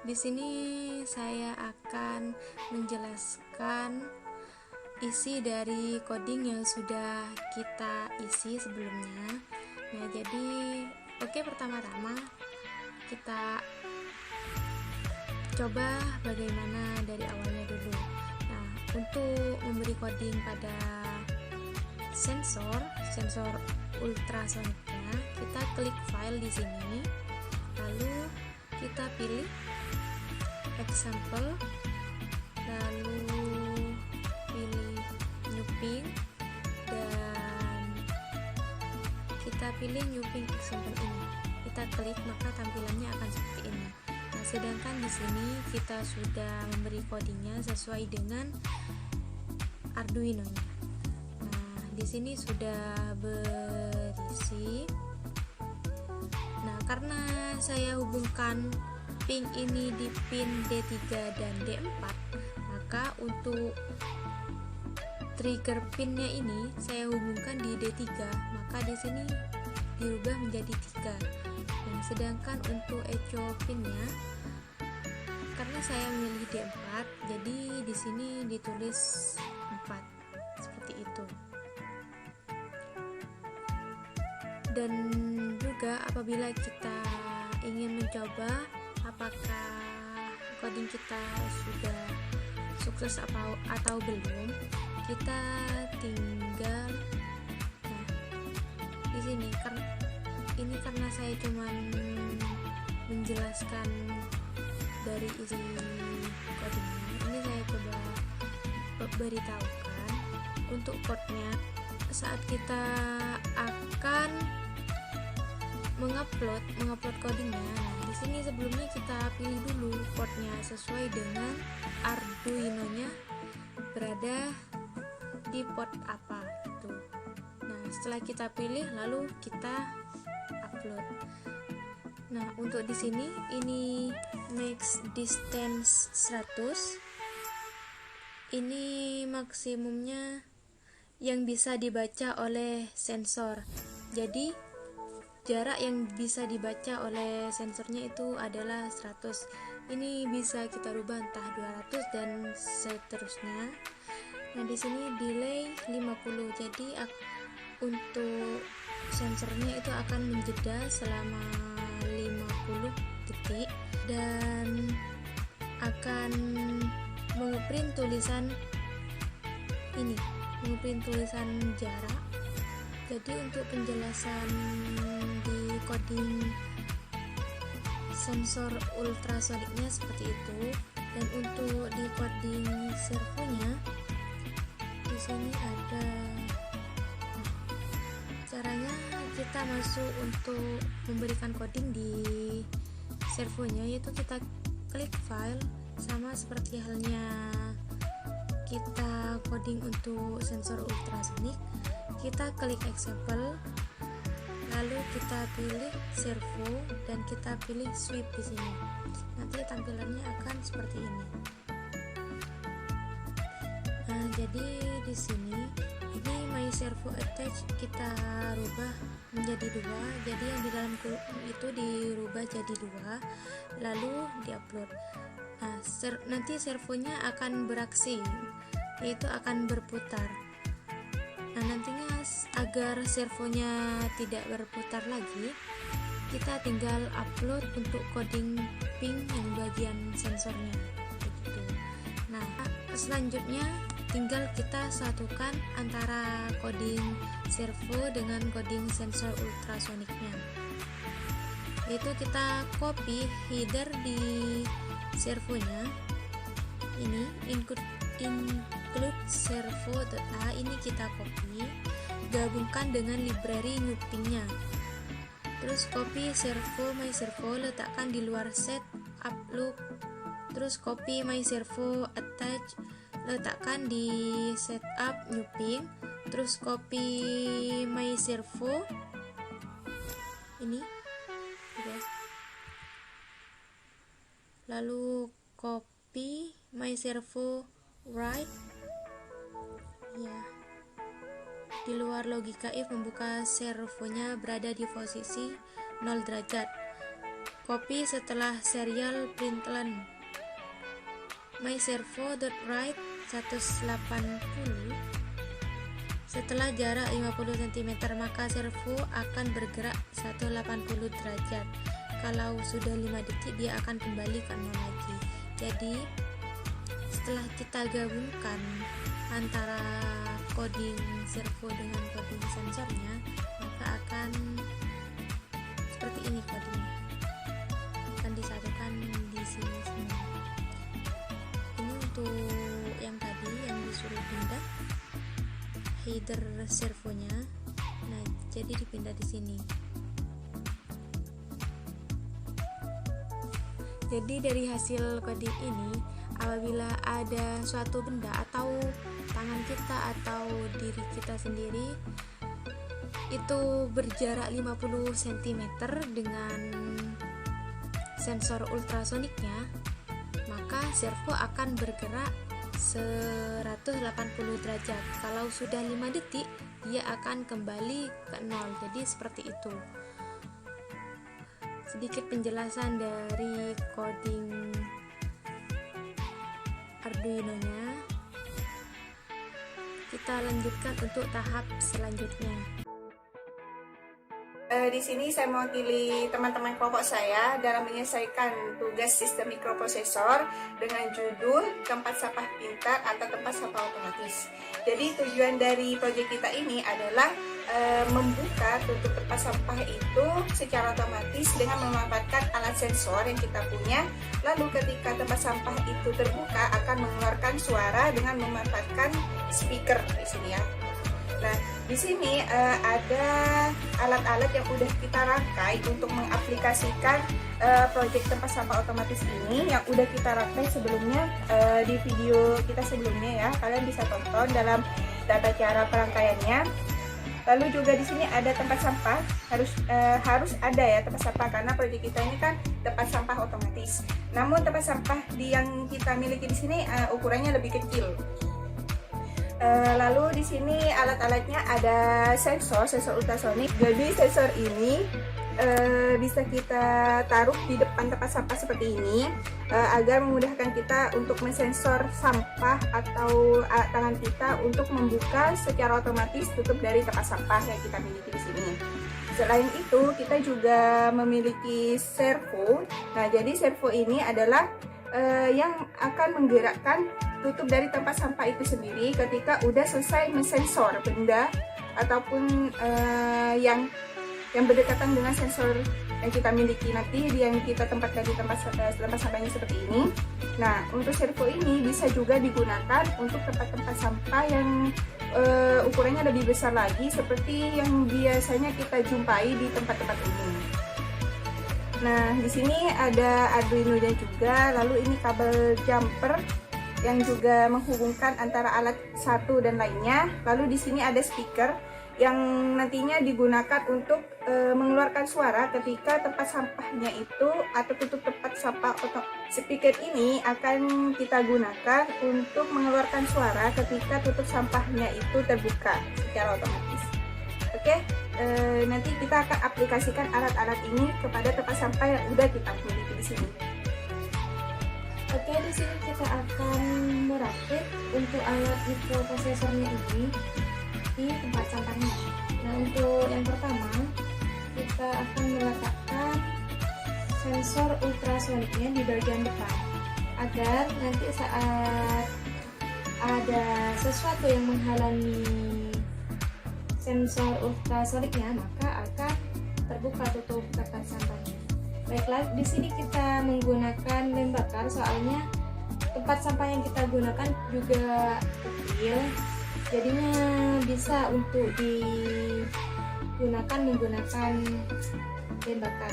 Di sini saya akan menjelaskan isi dari coding yang sudah kita isi sebelumnya. Nah, jadi pertama-tama kita coba bagaimana dari awalnya dulu. Nah, untuk memberi coding pada sensor ultrasoniknya, kita klik file di sini, lalu kita pilih example, lalu pilih new ping, dan kita pilih new ping example ini. Kita klik, maka tampilannya akan seperti ini. Nah, sedangkan di sini kita sudah memberi codingnya sesuai dengan Arduino-nya. Nah, di sini sudah berisi. Nah, karena saya hubungkan ping ini di pin D3 dan D4, maka untuk trigger pinnya ini saya hubungkan di D3, maka di sini dirubah menjadi 3. Nah, sedangkan untuk echo pinnya, karena saya memilih D4, jadi di sini ditulis 4 seperti itu. Dan juga apabila kita ingin mencoba apakah coding kita sudah sukses atau belum, kita tinggal di sini. Karena saya cuman menjelaskan dari isi codingnya, ini saya coba beritahukan untuk code-nya. Saat kita akan mengupload codingnya, nah, di sini sebelumnya kita pilih dulu portnya sesuai dengan Arduino-nya berada di port apa itu. Nah, setelah kita pilih, lalu kita upload. Nah, untuk di sini ini max distance 100. Ini maksimumnya yang bisa dibaca oleh sensor. Jadi jarak yang bisa dibaca oleh sensornya itu adalah 100. Ini bisa kita rubah entah 200 dan seterusnya. Nah, di sini delay 50. Jadi untuk sensornya itu akan menjeda selama 50 detik dan akan mengeprint tulisan ini, mengeprint tulisan jarak. Jadi untuk penjelasan di coding sensor ultrasoniknya seperti itu, dan untuk di coding servonya di sini ada. Caranya kita masuk untuk memberikan coding di servonya, yaitu kita klik file, sama seperti halnya kita coding untuk sensor ultrasonik. Kita klik example, lalu kita pilih servo dan kita pilih sweep di sini. Nanti tampilannya akan seperti ini. Nah, jadi di sini ini my servo attach kita rubah menjadi 2. Jadi yang di dalam itu dirubah jadi 2, lalu diupload. Nah, nanti servonya akan beraksi, yaitu akan berputar. Nah, nantinya agar servonya tidak berputar lagi, kita tinggal upload untuk coding ping yang bagian sensornya begitu. Nah, selanjutnya tinggal kita satukan antara coding servo dengan coding sensor ultrasoniknya, yaitu kita copy header di servonya ini, include servo.a, ini kita copy, gabungkan dengan library new ping-nya. Terus copy servo my servo, letakkan di luar setup loop. Terus copy my servo attach, letakkan di setup new ping. Terus copy my servo ini ya. Lalu copy my servo right ya, di luar logika if membuka servonya berada di posisi 0 derajat. copy setelah serial println. MyServo.write 180. Setelah jarak 50 cm maka servo akan bergerak 180 derajat. Kalau sudah 5 detik dia akan kembali ke 0 lagi. Jadi setelah kita gabungkan antara coding servo dengan coding sensornya, maka akan seperti ini codingnya, akan disatukan di sini semua. Ini untuk yang tadi yang disuruh pindah header servonya, nah jadi dipindah di sini. Jadi dari hasil coding ini, apabila ada suatu benda atau tangan kita atau diri kita sendiri itu berjarak 50 cm dengan sensor ultrasoniknya, maka servo akan bergerak 180 derajat. Kalau sudah 5 detik dia akan kembali ke 0. Jadi seperti itu. Sedikit penjelasan dari coding Arduino-nya. Kita lanjutkan untuk tahap selanjutnya. Di sini saya mewakili teman-teman kelompok saya dalam menyelesaikan tugas sistem mikroprosesor dengan judul tempat sampah pintar atau tempat sampah otomatis. Jadi tujuan dari proyek kita ini adalah membuka tutup tempat sampah itu secara otomatis dengan memanfaatkan alat sensor yang kita punya. Lalu ketika tempat sampah itu terbuka akan mengeluarkan suara dengan memanfaatkan speaker di sini ya. Nah, di sini ada alat-alat yang udah kita rangkai untuk mengaplikasikan proyek tempat sampah otomatis ini yang udah kita rangkai sebelumnya di video kita sebelumnya ya. Kalian bisa tonton dalam tata cara perangkaiannya. Lalu juga di sini ada tempat sampah, harus ada ya tempat sampah karena proyek kita ini kan tempat sampah otomatis. Namun tempat sampah yang kita miliki di sini ukurannya lebih kecil. Lalu di sini alat-alatnya ada sensor ultrasonik. Jadi sensor ini bisa kita taruh di depan tempat sampah seperti ini agar memudahkan kita untuk mensensor sampah atau alat tangan kita untuk membuka secara otomatis tutup dari tempat sampah yang kita miliki di sini. Selain itu kita juga memiliki servo. Nah jadi servo ini adalah yang akan menggerakkan tutup dari tempat sampah itu sendiri ketika udah selesai mensensor benda ataupun yang berdekatan dengan sensor yang kita miliki nanti yang kita tempatkan di tempat sampahnya seperti ini. Nah untuk servo ini bisa juga digunakan untuk tempat-tempat sampah yang ukurannya lebih besar lagi seperti yang biasanya kita jumpai di tempat-tempat umum. Nah di sini ada Arduino-nya juga, lalu ini kabel jumper yang juga menghubungkan antara alat satu dan lainnya. Lalu di sini ada speaker yang nantinya digunakan untuk mengeluarkan suara ketika tempat sampahnya itu atau tutup tempat sampah. Speaker ini akan kita gunakan untuk mengeluarkan suara ketika tutup sampahnya itu terbuka secara otomatis. Oke, nanti kita akan aplikasikan alat-alat ini kepada tempat sampah yang udah kita miliki di sini. Oke, di sini kita akan merakit untuk alat mikroprosesornya ini di tempat sampahnya. Nah, untuk yang pertama kita akan meletakkan sensor ultrasoniknya di bagian depan agar nanti saat ada sesuatu yang menghalangi sensor ultrasoniknya maka akan terbuka tutup tempat sampahnya. Baiklah, di sini kita menggunakan lem bakar soalnya tempat sampah yang kita gunakan juga kecil, jadinya bisa untuk digunakan menggunakan lem bakar.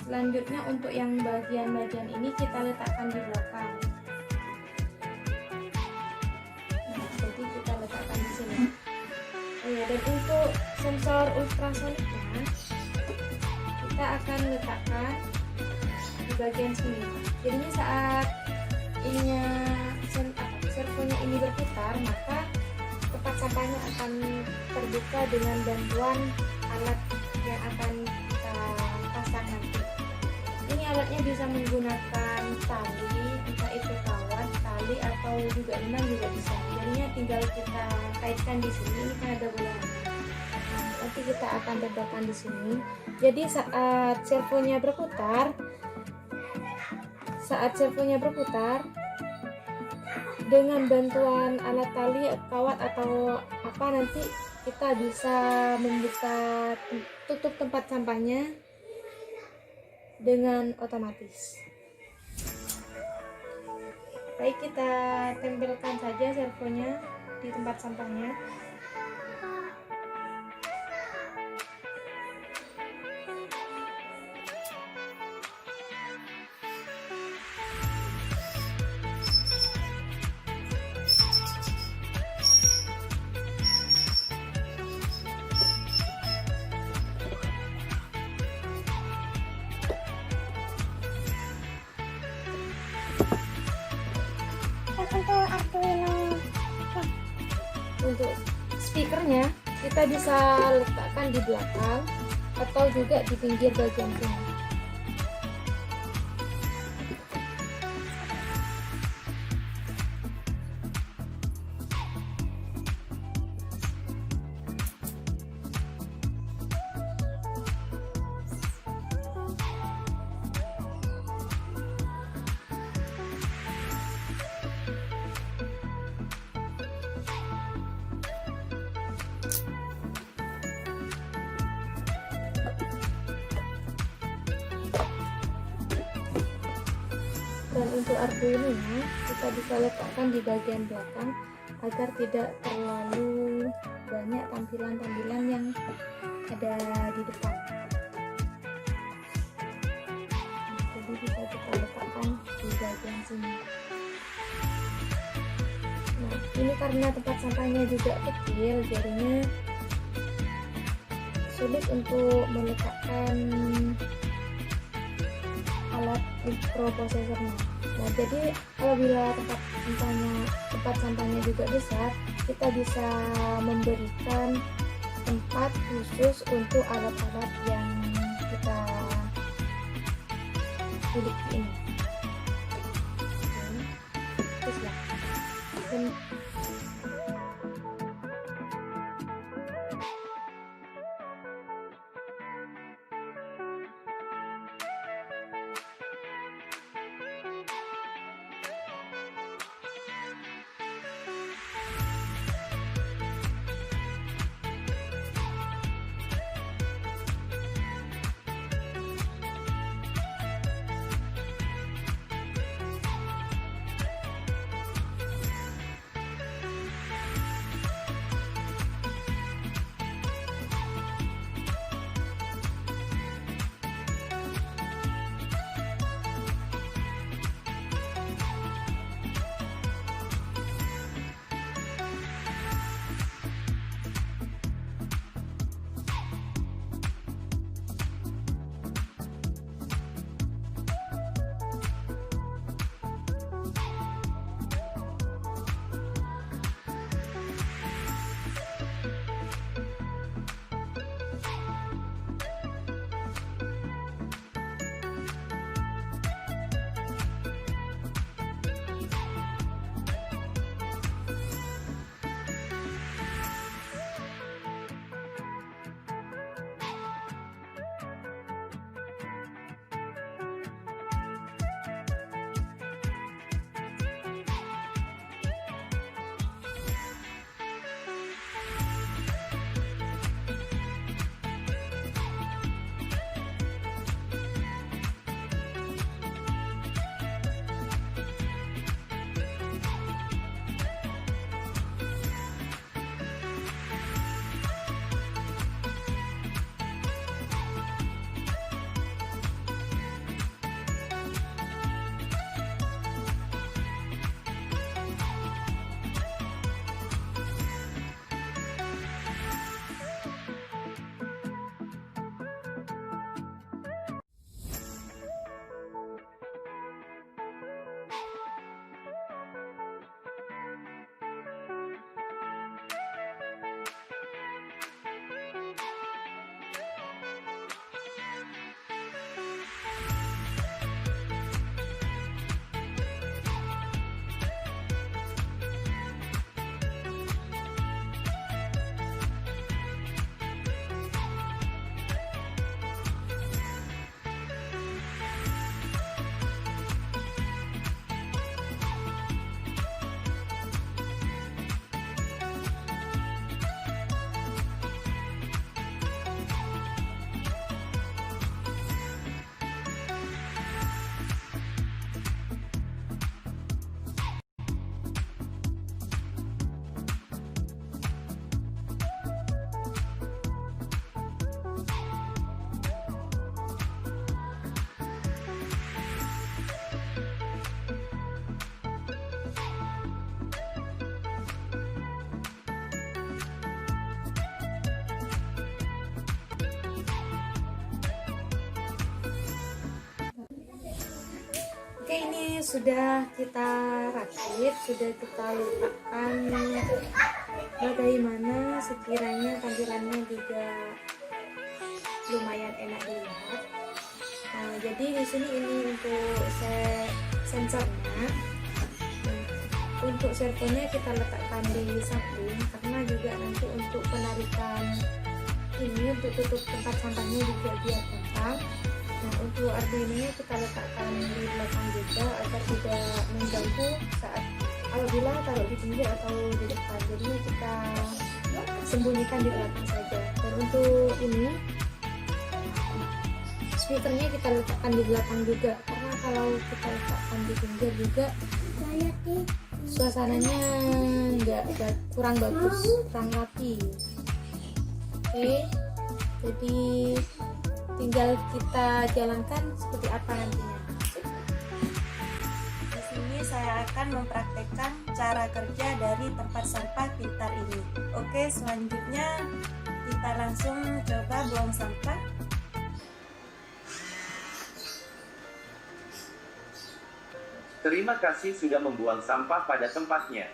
Selanjutnya untuk yang bagian-bagian ini kita letakkan di belakang. Nah, jadi kita letakkan di sini. Ya, dan untuk sensor ultrasoniknya kita akan letakkan di bagian sini. Jadinya saat servonya ini berputar, maka tempat sampahnya akan terbuka dengan bantuan alat yang akan kita pasang nanti. Ini alatnya bisa menggunakan tali, entah itu kawat, tali atau juga benang juga bisa. Jadinya tinggal kita kaitkan di sini. Ini kan ada bolongan. Nanti kita akan letakkan di sini. Jadi saat servonya berputar dengan bantuan alat tali, kawat atau apa, nanti kita bisa membuka tutup tempat sampahnya dengan otomatis. Baik, kita tempelkan saja servonya di tempat sampahnya. Untuk speakernya kita bisa letakkan di belakang atau juga di pinggir bagian sini. Dan untuk Arduino-nya kita bisa letakkan di bagian belakang agar tidak terlalu banyak tampilan-tampilan yang ada di depan. Jadi bisa kita letakkan di bagian sini. Nah, ini karena tempat sampahnya juga kecil, jadinya sulit untuk meletakkan alat mikroprosesornya. Nah, jadi apabila tempat sampahnya juga besar, kita bisa memberikan tempat khusus untuk alat-alat yang kita miliki ini. Terus ya. ini sudah kita rakit, sudah kita letakkan bagaimana sekiranya tampilannya juga lumayan enak dilihat. Nah, jadi di sini ini untuk sensornya. Untuk servonya kita letakkan di samping karena juga nanti untuk penarikan ini untuk tutup tempat sampahnya juga biar gampang. Nah, untuk Arduino kita letakkan di belakang juga agar tidak mengganggu saat apabila taruh di pinggir atau di depan. Jadi kita sembunyikan di belakang saja. Dan untuk ini speakernya kita letakkan di belakang juga karena kalau kita letakkan di pinggir juga suasananya nggak kurang bagus, kurang rapi. Oke, jadi tinggal kita jalankan seperti apa nantinya. Di sini saya akan mempraktekkan cara kerja dari tempat sampah pintar ini. Oke, selanjutnya kita langsung coba buang sampah. Terima kasih sudah membuang sampah pada tempatnya.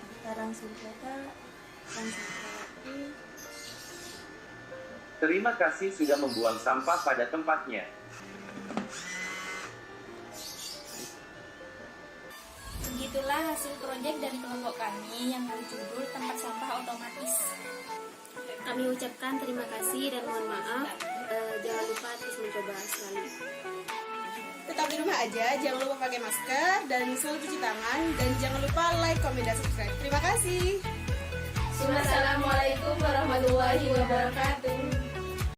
Kita langsung coba buang sampah lagi. Terima kasih sudah membuang sampah pada tempatnya. Begitulah hasil proyek dari kelompok kami yang berjudul Tempat Sampah Otomatis. Kami ucapkan terima kasih dan mohon maaf. Jangan lupa terus mencoba selalu. Tetap di rumah aja, jangan lupa pakai masker dan selalu cuci tangan, dan jangan lupa like, komen, dan subscribe. Terima kasih. Wassalamualaikum warahmatullahi wabarakatuh.